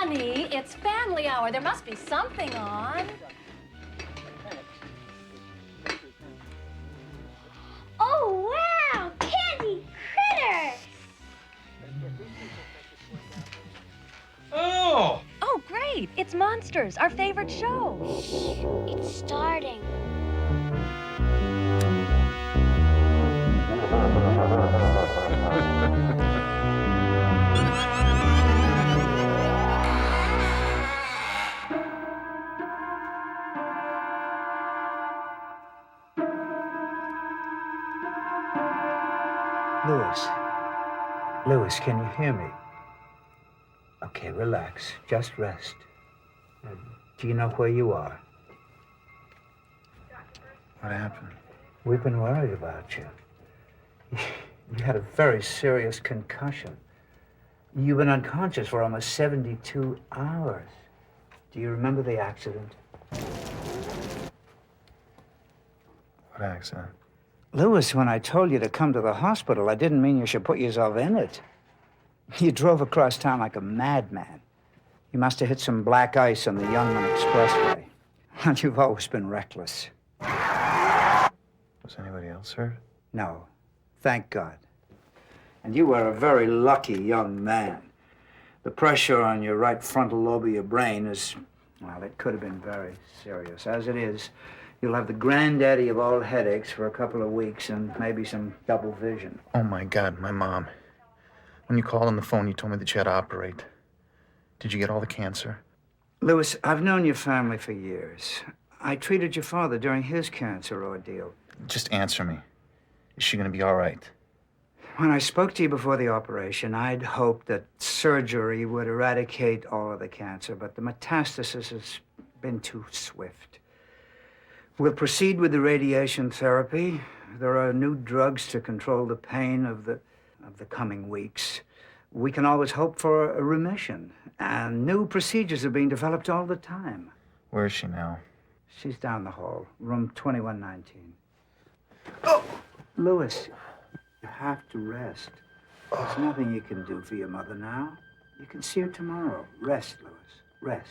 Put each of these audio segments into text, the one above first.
Honey, it's family hour. There must be something on. Oh, wow! Candy critters! Oh! Oh, great. It's Monsters, our favorite show. It's starting. Louis, can you hear me? Okay, relax. Just rest. Do you know where you are? What happened? We've been worried about you. You had a very serious concussion. You've been unconscious for almost 72 hours. Do you remember the accident? What accident? Louis, when I told you to come to the hospital, I didn't mean you should put yourself in it. You drove across town like a madman. You must have hit some black ice on the Youngman Expressway. And you've always been reckless. Was anybody else hurt? No, thank God. And you were a very lucky young man. The pressure on your right frontal lobe of your brain is, well, it could have been very serious. As it is, you'll have the granddaddy of all headaches for a couple of weeks and maybe some double vision. Oh, my God, my mom. When you called on the phone, you told me that you had to operate. Did you get all the cancer? Louis, I've known your family for years. I treated your father during his cancer ordeal. Just answer me. Is she going to be all right? When I spoke to you before the operation, I'd hoped that surgery would eradicate all of the cancer, but the metastasis has been too swift. We'll proceed with the radiation therapy. There are new drugs to control the pain of the coming weeks. We can always hope for a remission, and new procedures are being developed all the time. Where is she now? She's down the hall, room 2119. Oh! Louis, you have to rest. There's nothing you can do for your mother now. You can see her tomorrow. Rest, Louis. Rest.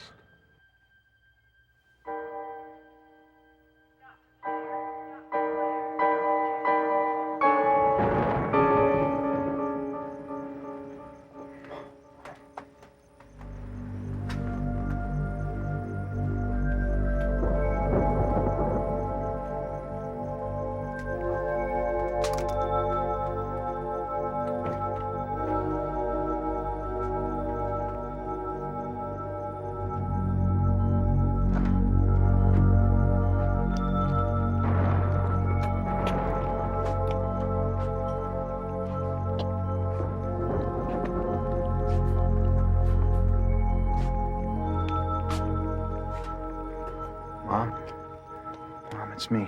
Mom, it's me.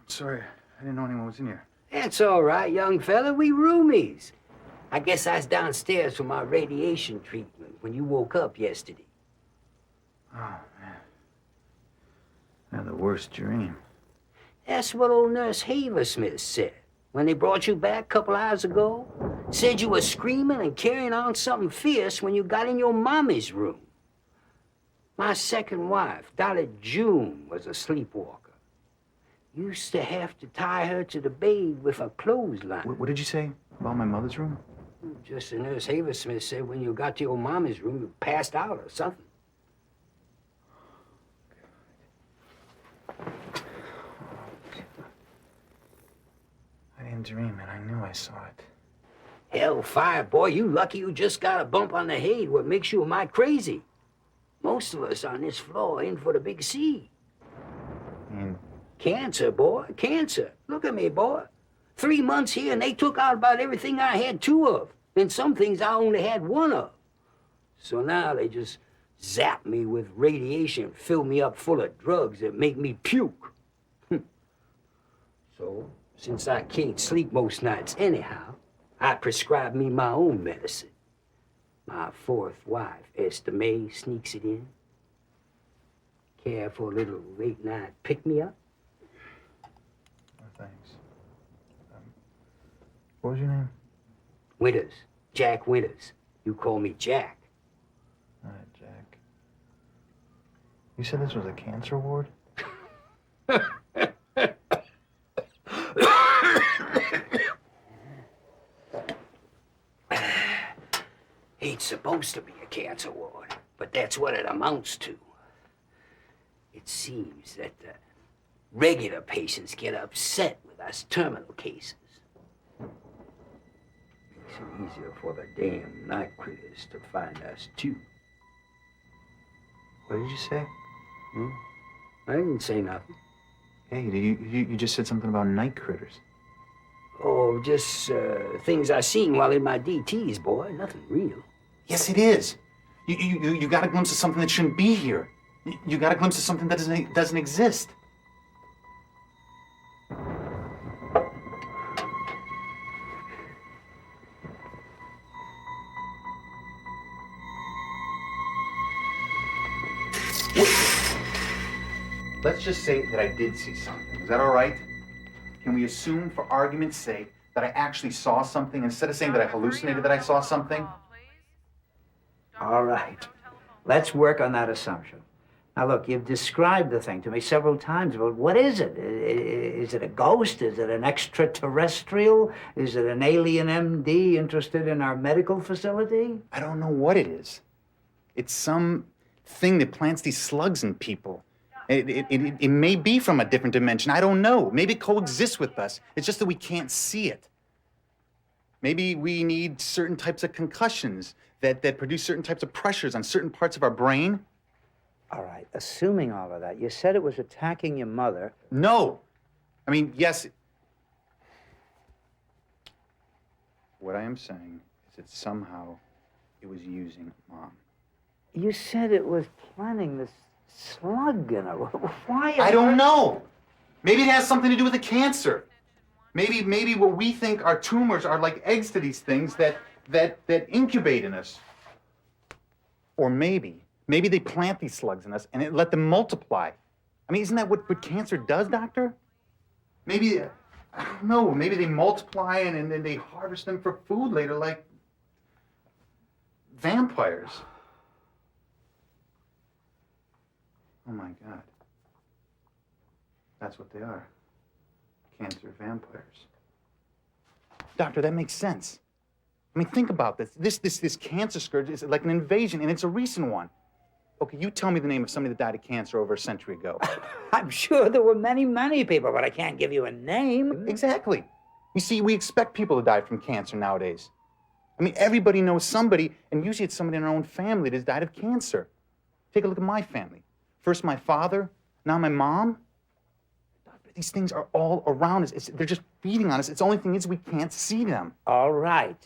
Sorry, I didn't know anyone was in here. That's all right, young fella. We roomies. I guess I was downstairs for my radiation treatment when you woke up yesterday. Oh, man. I had the worst dream. That's what old Nurse Haversmith said when they brought you back a couple hours ago. Said you were screaming and carrying on something fierce when you got in your mommy's room. My second wife, Dolly June, was a sleepwalker. Used to have to tie her to the bed with a clothesline. What did you say about my mother's room? Just as Nurse Haversmith said, when you got to your mommy's room, you passed out or something. fucking dreaming. I knew I saw it. Hellfire, boy, you lucky you just got a bump on the head. What makes you mite crazy? Most of us on this floor in for the big C. And Cancer, boy, cancer. Look at me, boy. 3 months here and they took out about everything I had 2 of. And some things I only had 1 of. So now they just zap me with radiation, fill me up full of drugs that make me puke. So, since I can't sleep most nights anyhow, I prescribe me my own medicine. My 4th wife, Esther May, sneaks it in. Care for a little late-night pick-me-up? oh, thanks. What was your name? Winters. Jack Winters. You call me Jack. All right, Jack. You said this was a cancer ward? Ain't supposed to be a cancer ward, but that's what it amounts to. It seems that the regular patients get upset with us terminal cases. Makes it easier for the damn night critters to find us, too. What did you say? I didn't say nothing. Hey, you just said something about night critters. Oh, just things I seen while in my DTs, boy. Nothing real. Yes, it is. You got a glimpse of something that shouldn't be here. You got a glimpse of something that doesn't exist. Let's just say that I did see something. Is that all right? Can we assume, for argument's sake, that I actually saw something instead of saying that I hallucinated that I saw something? All right. Let's work on that assumption. Now, look, you've described the thing to me several times, but what is it? Is it a ghost? Is it an extraterrestrial? Is it an alien MD interested in our medical facility? I don't know what it is. It's some thing that plants these slugs in people. It may be from a different dimension. I don't know. Maybe it coexists with us. It's just that we can't see it. Maybe we need certain types of concussions that produce certain types of pressures on certain parts of our brain. All right, assuming all of that, you said it was attacking your mother. No. I mean, yes. What I am saying is that somehow it was using Mom. You said it was planting this slug in her. Why? I don't know. Maybe it has something to do with the cancer. Maybe what we think are tumors are like eggs to these things that incubate in us. Or maybe they plant these slugs in us and it let them multiply. I mean, isn't that what cancer does, doctor? Maybe, I don't know, maybe they multiply and then they harvest them for food later like vampires. Oh my God. That's what they are. Cancer vampires. Doctor, that makes sense. I mean, think about this. This cancer scourge is like an invasion, and it's a recent one. Okay, you tell me the name of somebody that died of cancer over a century ago. I'm sure there were many people, but I can't give you a name. Exactly. You see, we expect people to die from cancer nowadays. I mean, everybody knows somebody, and usually it's somebody in our own family that's died of cancer. Take a look at my family. First my father, now my mom. These things are all around us. They're just feeding on us. It's the only thing is we can't see them. All right.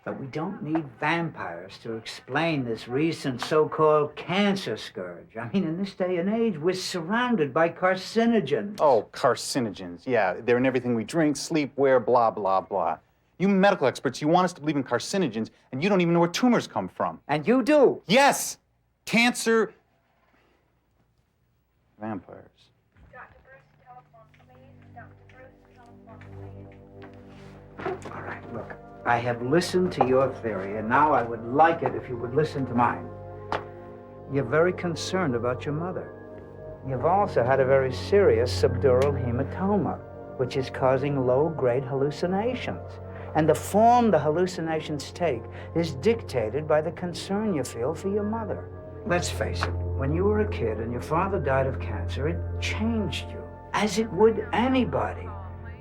But we don't need vampires to explain this recent so-called cancer scourge. I mean, in this day and age, we're surrounded by carcinogens. Oh, carcinogens. Yeah, they're in everything we drink, sleep, wear, blah, blah, blah. You medical experts, you want us to believe in carcinogens, and you don't even know where tumors come from. And you do. Yes! Cancer... Vampires. Dr. Bruce, telephone, please. Dr. Bruce, telephone, please. All right, look. I have listened to your theory, and now I would like it if you would listen to mine. You're very concerned about your mother. You've also had a very serious subdural hematoma, which is causing low-grade hallucinations. And the form the hallucinations take is dictated by the concern you feel for your mother. Let's face it, when you were a kid and your father died of cancer, it changed you, as it would anybody.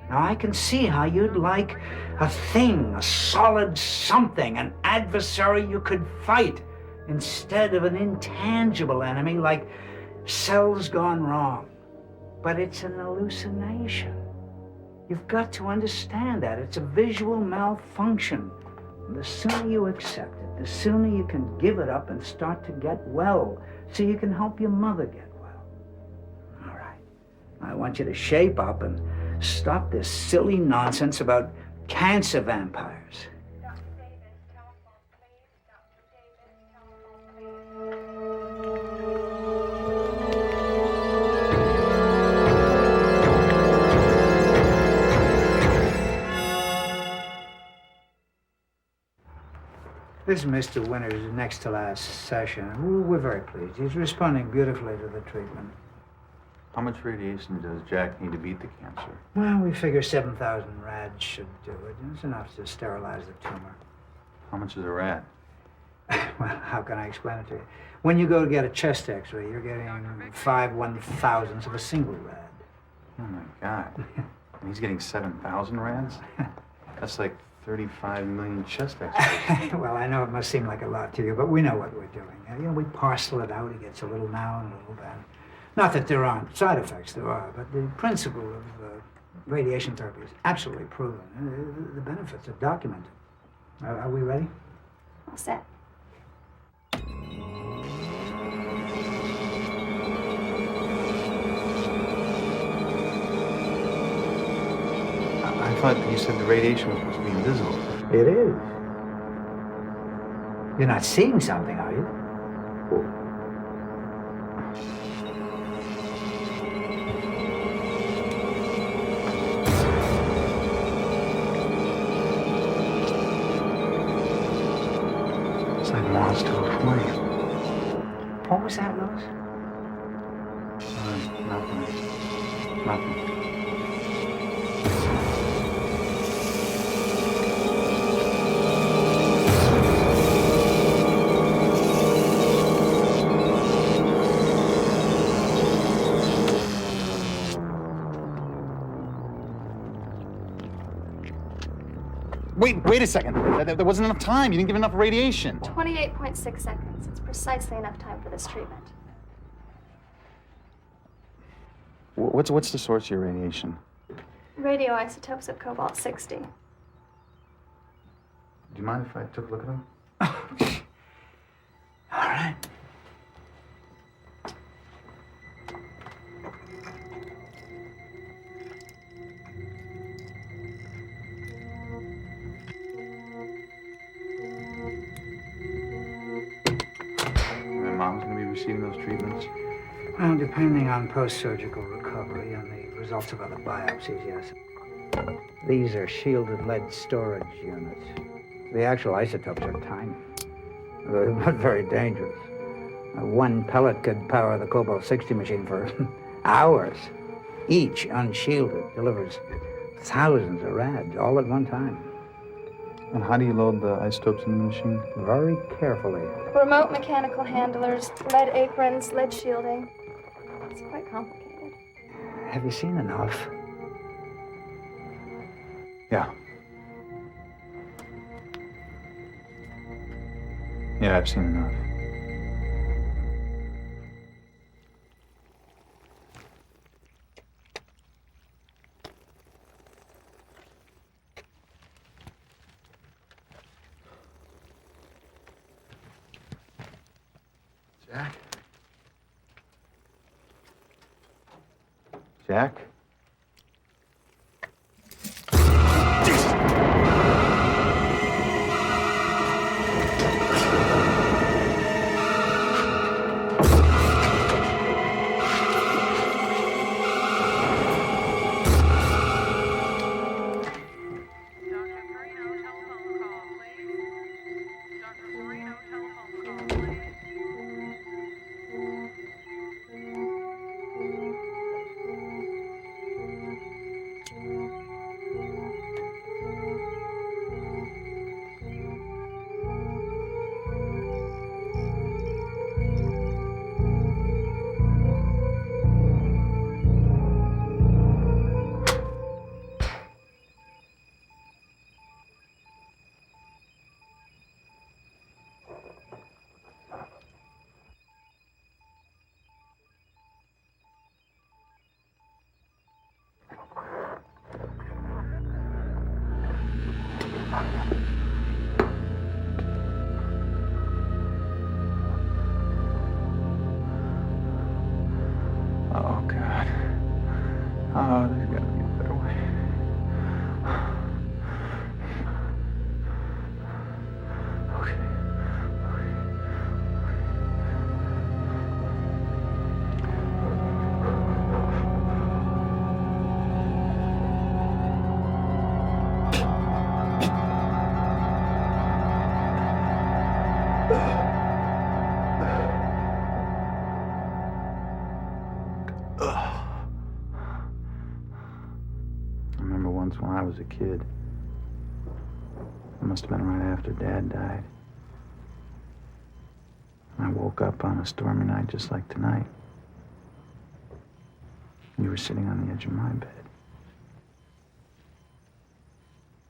Now, I can see how you'd like a thing, a solid something, an adversary you could fight, instead of an intangible enemy like cells gone wrong. But it's an hallucination. You've got to understand that. It's a visual malfunction. And the sooner you accept it, the sooner you can give it up and start to get well, so you can help your mother get well. All right. I want you to shape up and stop this silly nonsense about cancer vampires. Dr. Davis, telephone, please. Dr. Davis, telephone, please. This is Mr. Winters' next to last session. We're very pleased. He's responding beautifully to the treatment. How much radiation does Jack need to beat the cancer? Well, we figure 7,000 rads should do it. It's enough to sterilize the tumor. How much is a rad? Well, how can I explain it to you? When you go to get a chest x-ray, you're getting 5/1,000ths of a single rad. Oh my God. And he's getting 7,000 rads? That's like 35 million chest x-rays. Well, I know it must seem like a lot to you, but we know what we're doing. You know, we parcel it out. He gets a little now and a little then. Not that there aren't side effects, there are, but the principle of radiation therapy is absolutely proven. The benefits are documented. Are we ready? All set. I thought you said the radiation was supposed to be invisible. It is. You're not seeing something, are you? It's like moths to a flame. What was that, Louis? Nothing. Nothing. Wait a second. There wasn't enough time. You didn't give enough radiation. 28.6 seconds. It's precisely enough time for this treatment. What's the source of your radiation? Radioisotopes of cobalt-60. Do you mind if I took a look at them? All right. My mom's gonna be receiving those treatments. Well, depending on post-surgical recovery and the results of other biopsies, yes. These are shielded lead storage units. The actual isotopes are tiny, but very dangerous. One pellet could power the cobalt-60 machine for hours. Each, unshielded, delivers thousands of rads all at one time. And how do you load the isotopes in the machine? Very carefully. Remote mechanical handlers, lead aprons, lead shielding. It's quite complicated. Have you seen enough? Yeah. Yeah, I've seen enough. Jack? Jack? Oh, God. Oh, there's gotta be a better way. Okay. I remember once when I was a kid. It must have been right after Dad died. I woke up on a stormy night just like tonight. You were sitting on the edge of my bed.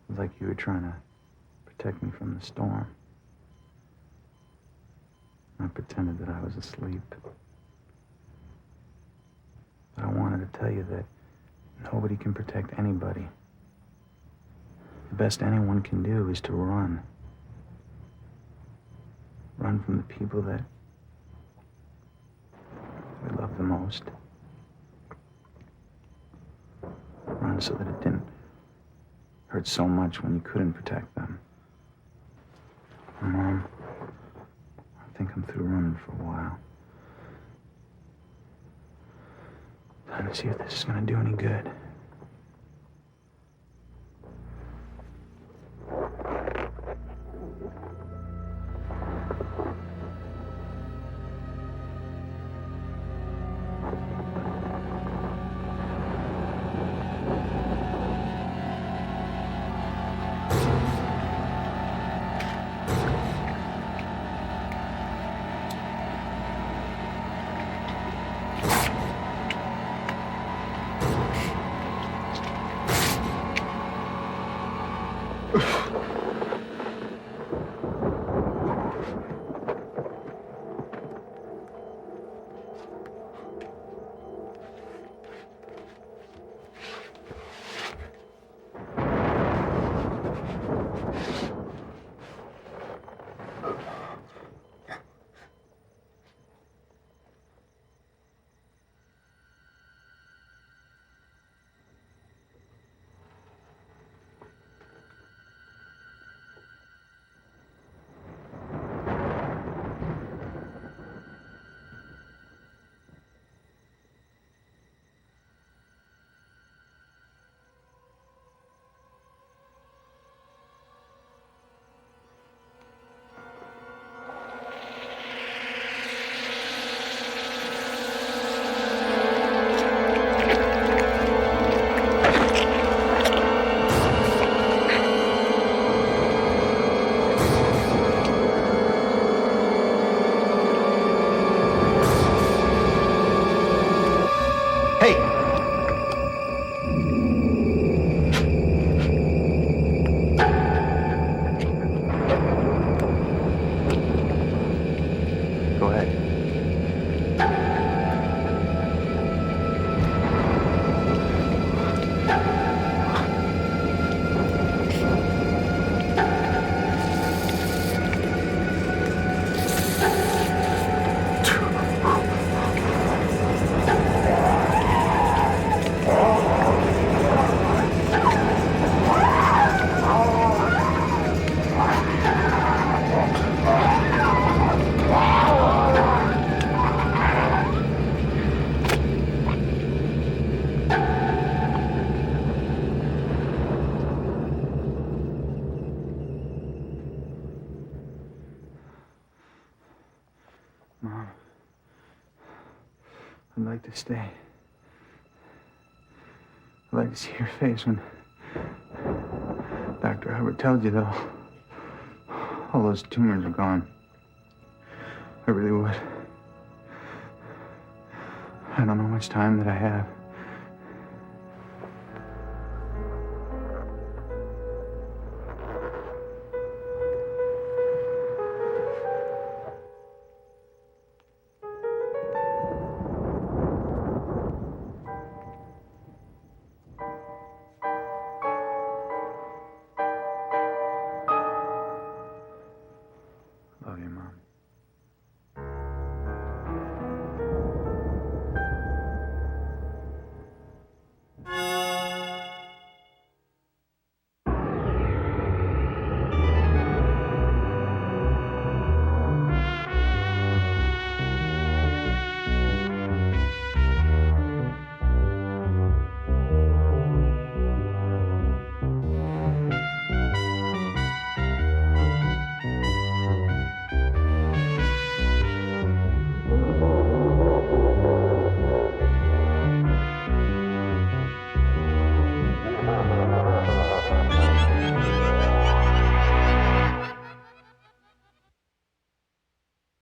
It was like you were trying to protect me from the storm. I pretended that I was asleep. But I wanted to tell you that nobody can protect anybody. The best anyone can do is to run. Run from the people that we love the most. Run so that it didn't hurt so much when you couldn't protect them. Mom, I think I'm through running for a while. Time to see if this is gonna do any good. Go ahead. Mom, I'd like to stay. I'd like to see your face when Dr. Hubbard tells you that all those tumors are gone. I really would. I don't know how much time that I have.